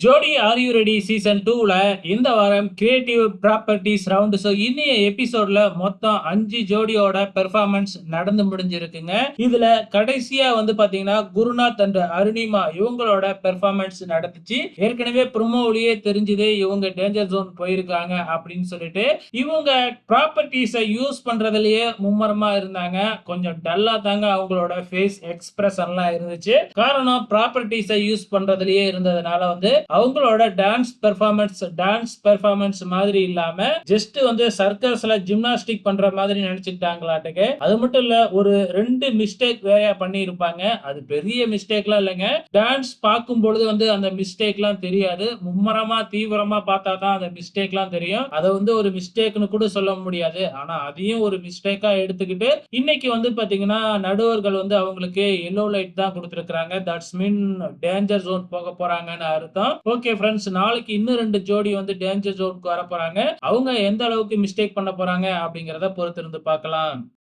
ஜோடி are you ready season 2ல இந்த வாரம் கிரியேட்டிவ் ப்ராப்பர்ட்டீஸ் ரவுண்ட். ஸோ இன்னைய எபிசோட்ல மொத்தம் 5 ஜோடியோட பெர்ஃபார்மன்ஸ் நடந்து முடிஞ்சிருக்குங்க. இதுல கடைசியா வந்து பாத்தீங்கன்னா குருநாத் அண்ட் அருணிமா இவங்களோட பெர்ஃபார்மன்ஸ் நடந்துச்சு. ஏற்கனவே ப்ரோமோவிலேயே தெரிஞ்சது இவங்க டேஞ்சர் ஜோன் போயிருக்காங்க அப்படின்னு சொல்லிட்டு. இவங்க ப்ராப்பர்ட்டீஸை யூஸ் பண்றதுலயே மும்மரமா இருந்தாங்க. கொஞ்சம் டல்லா தாங்க அவங்களோட ஃபேஸ் எக்ஸ்பிரஷன்லாம் இருந்துச்சு. காரணம் ப்ராப்பர்ட்டீஸை யூஸ் பண்றதுலயே இருந்ததுனால வந்து அவங்களோட டான்ஸ் பெர்ஃபார்மன்ஸ் மாதிரி இல்லாம ஜஸ்ட் வந்து சர்க்கஸ்ல ஜிம்னாஸ்டிக் பண்ற மாதிரி நினைச்சுக்கிட்டாங்களாட்டுக்கு. அது மட்டும் இல்ல, ஒரு 2 மிஸ்டேக் வேற பண்ணி இருப்பாங்க. அது பெரிய மிஸ்டேக்லாம் இல்லைங்க. டான்ஸ் பார்க்கும் பொழுது வந்து அந்த மிஸ்டேக்லாம் தெரியாது. மும்மரமா தீவிரமா பார்த்தா தான் அந்த மிஸ்டேக்லாம் தெரியும். அதை வந்து ஒரு மிஸ்டேக்னு கூட சொல்ல முடியாது. ஆனா அதையும் ஒரு மிஸ்டேக்கா எடுத்துக்கிட்டு இன்னைக்கு வந்து பாத்தீங்கன்னா நடுவர்கள் வந்து அவங்களுக்கு எல்லோ லைட் தான் கொடுத்திருக்காங்க. தட்ஸ் மீன் டேஞ்சர் ஜோன் போக போறாங்கன்னு அர்த்தம். ஓகே ஃப்ரெண்ட்ஸ், நாளைக்கு இன்னும் 2 ஜோடி வந்து டேஞ்சர் ஜோனுக்கு வர போறாங்க. அவங்க எந்த அளவுக்கு மிஸ்டேக் பண்ண போறாங்க அப்படிங்கறத பொறுத்து இருந்து பார்க்கலாம்.